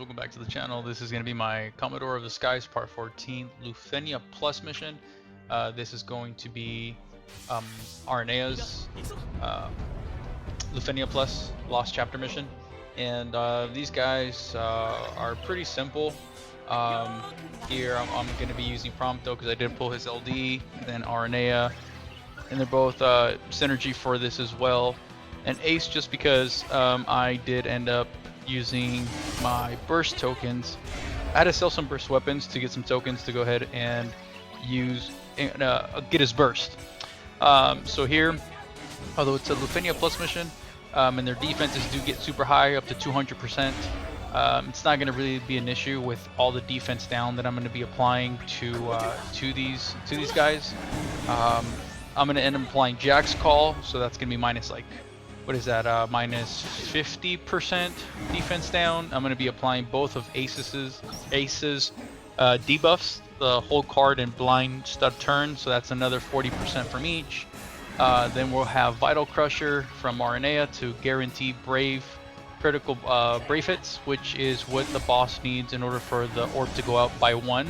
welcome back to the channel. This is going to be my Commodore of the Skies Part 14 LUFENIA Plus mission. This is going to be Aranea's LUFENIA Plus Lost Chapter mission. And these guys are pretty simple. Here I'm going to be using Prompto because I did pull his LD, then Aranea, and they're both synergy for this as well. And Ace just because I did end up using my burst tokens. I had to sell some burst weapons to get some tokens to go ahead and use get his burst. So here, although it's a LUFENIA Plus mission, and their defenses do get super high, up to 200%, it's not going to really be an issue with all the defense down that I'm going to be applying to these guys. I'm going to end up applying Jack's Call, so that's going to be minus like, what is that, minus 50% defense down. I'm going to be applying both of Ace's debuffs, the hold card and blind stud turn, so that's another 40% from each. Then we'll have Vital Crusher from Aranea to guarantee critical brave hits, which is what the boss needs in order for the orb to go out by 1.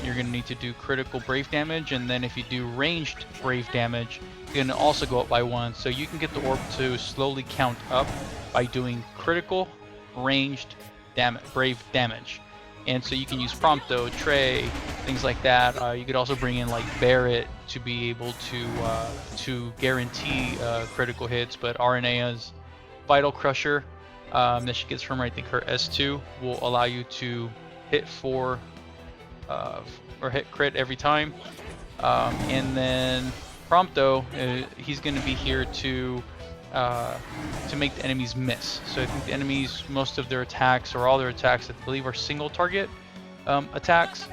You're going to need to do critical brave damage, and then if you do ranged brave damage, you're going to also go up by 1. So you can get the orb to slowly count up by doing critical, ranged, brave damage. And so you can use Prompto, Trey, things like that. You could also bring in like Barrett to be able to guarantee critical hits. But Aranea's Vital Crusher that she gets from, I think, her S2 will allow you to hit 4 or hit crit every time. And then Prompto, he's going to be here to make the enemies miss. So I think the enemies, most of their attacks or all their attacks, I believe, are single target attacks.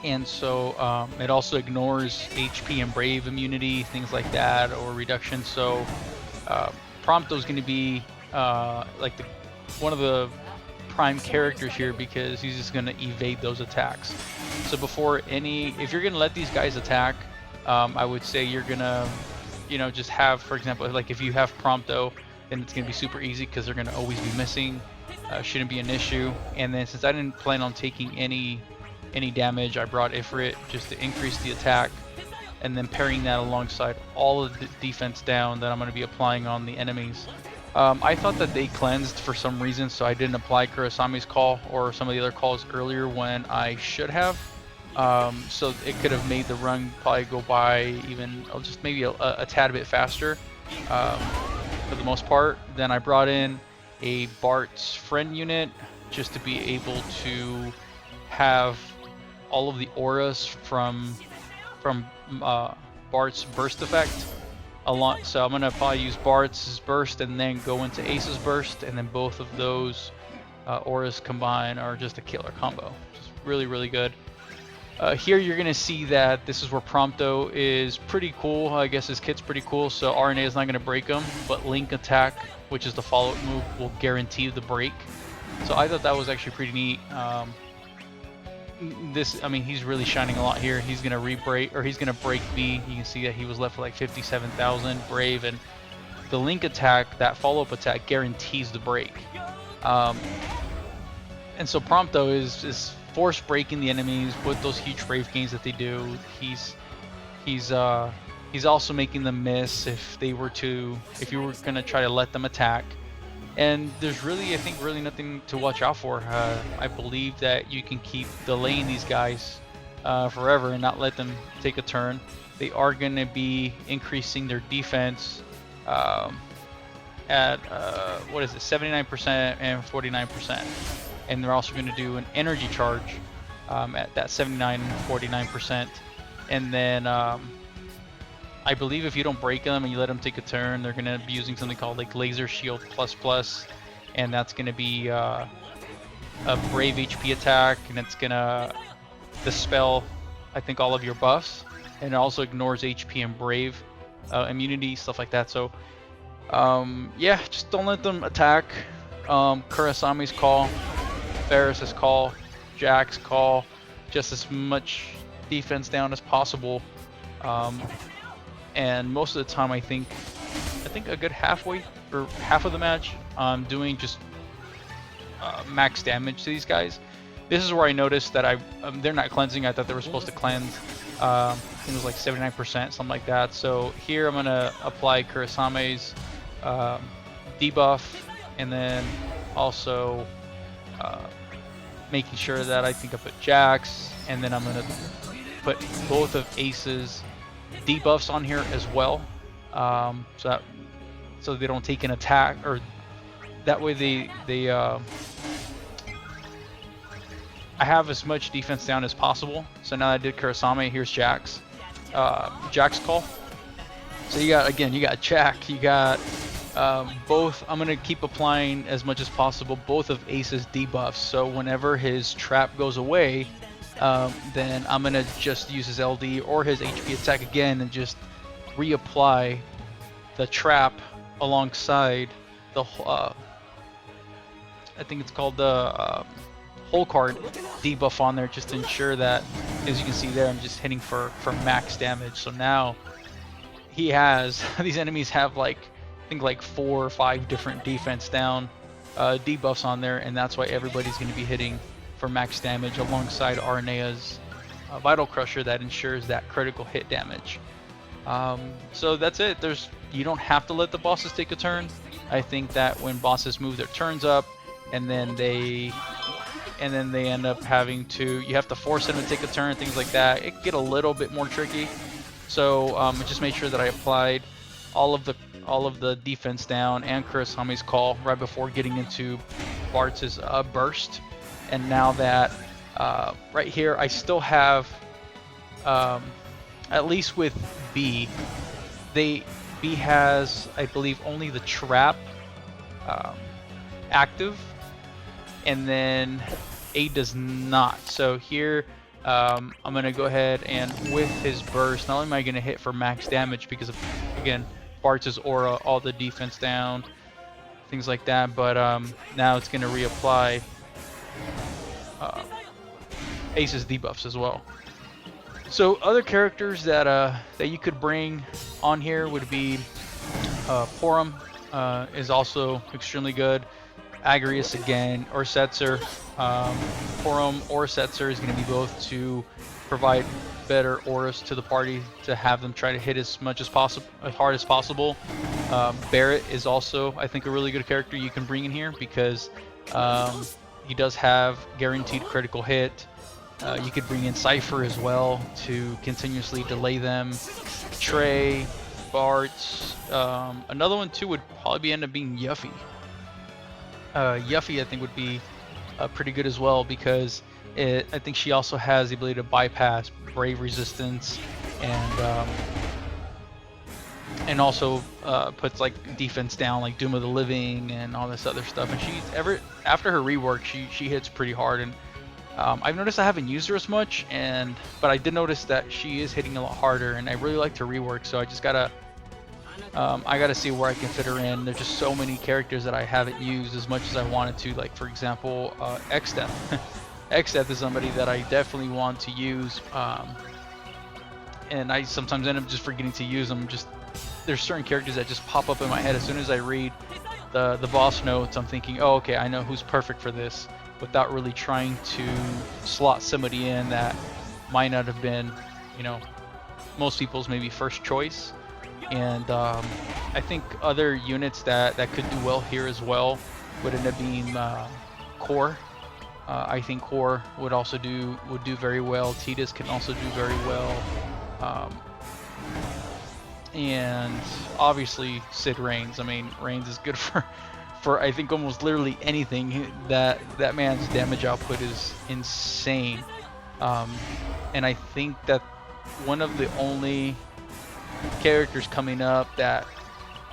And so it also ignores HP and Brave immunity, things like that, or reduction. So Prompto is going to be like one of the prime characters here because he's just going to evade those attacks. So if you're going to let these guys attack, I would say you're going to, just have, for example, like if you have Prompto, then it's going to be super easy because they're going to always be missing. Shouldn't be an issue. And then since I didn't plan on taking any damage, I brought Ifrit just to increase the attack, and then pairing that alongside all of the defense down that I'm going to be applying on the enemies. I thought that they cleansed for some reason, so I didn't apply Kurasami's call or some of the other calls earlier when I should have. So it could have made the run probably go by even just maybe a tad bit faster for the most part. Then I brought in a Bart's friend unit just to be able to have all of the auras from Bart's burst effect. So I'm going to probably use Bart's burst and then go into Ace's burst, and then both of those auras combined are just a killer combo. Just really, really good. Here you're going to see that this is where Prompto is pretty cool. I guess his kit's pretty cool, so Aranea is not going to break him, but Link Attack, which is the follow-up move, will guarantee the break. So I thought that was actually pretty neat. He's really shining a lot here. He's going to he's going to break B. You can see that he was left with like 57,000 brave, and the Link Attack, that follow-up attack, guarantees the break. And so Prompto is force breaking the enemies with those huge brave gains that they do. He's also making them miss if you were going to try to let them attack. And there's really, I think, really nothing to watch out for. I believe that you can keep delaying these guys forever and not let them take a turn. They are going to be increasing their defense at 79% and 49%. And they're also going to do an energy charge at that 79 and 49%. And then I believe if you don't break them and you let them take a turn, they're going to be using something called like Laser Shield ++, and that's going to be a Brave HP attack, and it's going to dispel, I think, all of your buffs, and it also ignores HP and Brave immunity, stuff like that. So yeah, just don't let them attack. Kurasami's call, Ferris's call, Jack's call, just as much defense down as possible. And most of the time I think a good half of the match I'm doing just max damage to these guys. This is where I noticed that they're not cleansing. I thought they were supposed to cleanse. I think it was like 79%, something like that. So here I'm gonna apply Kurisame's debuff, and then also making sure that I think I put Jax, and then I'm gonna put both of Ace's debuffs on here as well, so they don't take an attack, or that way they I have as much defense down as possible. So now I did Kurasame. Here's Jax. Jax call. So you got Jack. You got both. I'm gonna keep applying as much as possible both of Ace's debuffs. So whenever his trap goes away, then I'm gonna just use his LD or his HP attack again and just reapply the trap alongside the. I think it's called the. Whole card debuff on there, just to ensure that, as you can see there, I'm just hitting for max damage. So now he has these enemies have like I think like 4 or 5 different defense down debuffs on there, and that's why everybody's going to be hitting for max damage alongside Aranea's Vital Crusher that ensures that critical hit damage. So that's it. You don't have to let the bosses take a turn. I think that when bosses move their turns up and then they end up having to, you have to force them to take a turn, things like that. It can get a little bit more tricky. So I just made sure that I applied all of the defense down and Kurisame's call right before getting into Bartz's burst. And now that right here, I still have, at least with B has, I believe, only the trap active, and then A does not. So here I'm gonna go ahead and with his burst, not only am I gonna hit for max damage because of, again, Bartz's aura, all the defense down, things like that, but now it's gonna reapply Ace's debuffs as well. So other characters that that you could bring on here would be Porum is also extremely good. Agrius again, or Setzer. Porum or Setzer is going to be both to provide better auras to the party, to have them try to hit as much as possible, as hard as possible. Barrett is also, I think, a really good character you can bring in here because he does have guaranteed critical hit. You could bring in Cypher as well to continuously delay them. Trey, Bart. Another one too would probably end up being Yuffie. Yuffie, I think, would be pretty good as well because I think she also has the ability to bypass Brave Resistance and also puts like defense down, like Doom of the Living and all this other stuff. And after her rework, she hits pretty hard. And I've noticed I haven't used her as much, but I did notice that she is hitting a lot harder, and I really liked her rework. So I just gotta see where I can fit her in. There's just so many characters that I haven't used as much as I wanted to. Like, for example, X-Death. X-Death is somebody that I definitely want to use, and I sometimes end up just forgetting to use them. There's certain characters that just pop up in my head as soon as I read the boss notes. I'm thinking, oh, okay, I know who's perfect for this, without really trying to slot somebody in that might not have been, most people's maybe first choice. And I think other units that could do well here as well would end up being Core. I think Core would do very well. Titus can also do very well. And obviously Sid Reigns. I mean, Reigns is good for I think almost literally anything. That man's damage output is insane. And I think that one of the only characters coming up that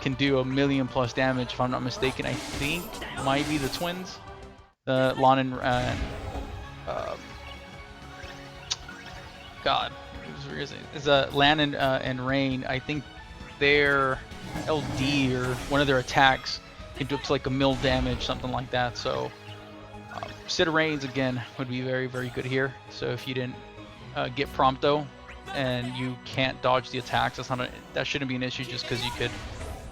can do 1,000,000+ damage, if I'm not mistaken, I think might be the twins, Lon and God, is Lan and Rain. I think their LD or one of their attacks can do up to like 1,000,000 damage, something like that. So Sid Reigns again would be very, very good here. So if you didn't get Prompto and you can't dodge the attacks, that shouldn't be an issue, just because you could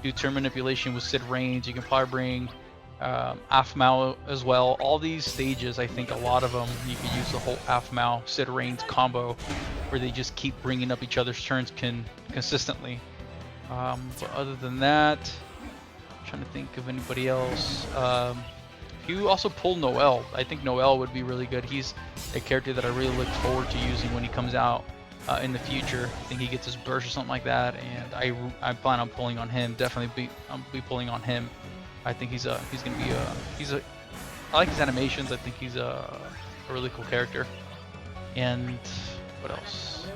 do turn manipulation with Sid Reigns. You can probably bring Afmao as well. All these stages, I think a lot of them, you could use the whole Afmao Sid Reigns combo, where they just keep bringing up each other's turns consistently. But other than that, I'm trying to think of anybody else. You also pull Noel. I think Noel would be really good. He's a character that I really look forward to using when he comes out in the future. I think he gets his burst or something like that, and I plan on pulling on him. Definitely be pulling on him. I think he's gonna be I like his animations. I think he's a really cool character. And what else?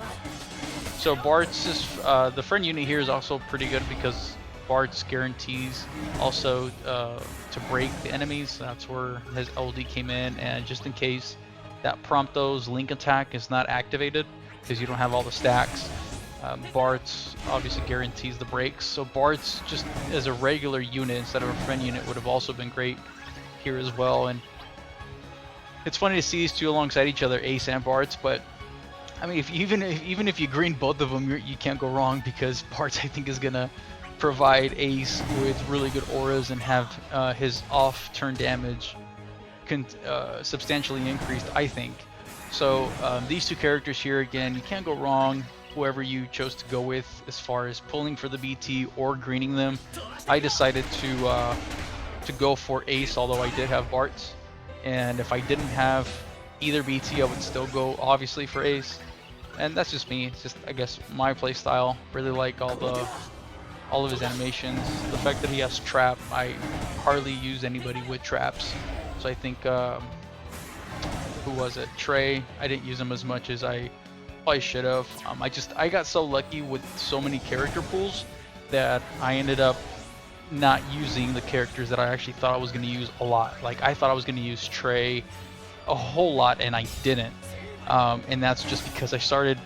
So Bart's the friend unit here is also pretty good because Bart's guarantees also to break the enemies. That's where his LD came in, and just in case that Prompto's link attack is not activated because you don't have all the stacks, Bart's obviously guarantees the breaks. So Bart's just as a regular unit instead of a friend unit would have also been great here as well. And it's funny to see these two alongside each other, Ace and Bart's, but I mean, even if you green both of them, you can't go wrong because Bart's, I think, is gonna provide Ace with really good auras and have his off-turn damage substantially increased, I think. So these two characters here, again, you can't go wrong. Whoever you chose to go with as far as pulling for the BT or greening them. I decided to go for Ace, although I did have Bart's. And if I didn't have either BT, I would still go obviously for Ace. And that's just me. It's just, I guess, my play style. Really like all of his animations. The fact that he has trap, I hardly use anybody with traps. So I think who was it? Trey. I didn't use him as much as I probably should have. I got so lucky with so many character pools that I ended up not using the characters that I actually thought I was going to use a lot. Like, I thought I was going to use Trey a whole lot, and I didn't. And that's just because I started.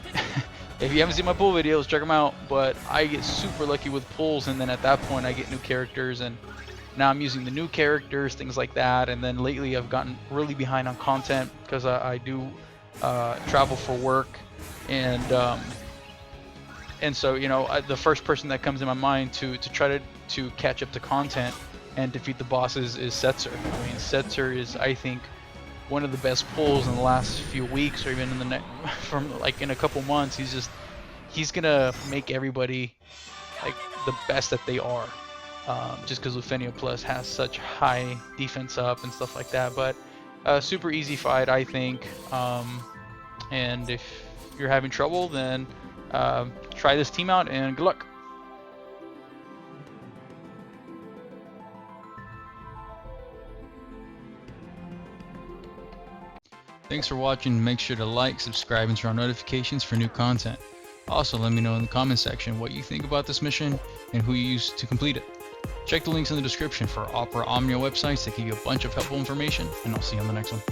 If you haven't seen my pool videos, check them out. But I get super lucky with pulls, and then at that point I get new characters, and now I'm using the new characters, things like that. And then lately I've gotten really behind on content because I do travel for work, and so, you know, the first person that comes in my mind to try to catch up to content and defeat the bosses is Setzer. I mean, Setzer is, I think, one of the best pulls in the last few weeks, or even in the from like in a couple months. He's gonna make everybody like the best that they are, just because LUFENIA Plus has such high defense up and stuff like that. But super easy fight, I think. And if you're having trouble, then try this team out and good luck. Thanks for watching. Make sure to like, subscribe, and turn on notifications for new content. Also, let me know in the comment section what you think about this mission and who you used to complete it. Check the links in the description for Opera Omnia websites that give you a bunch of helpful information, and I'll see you on the next one.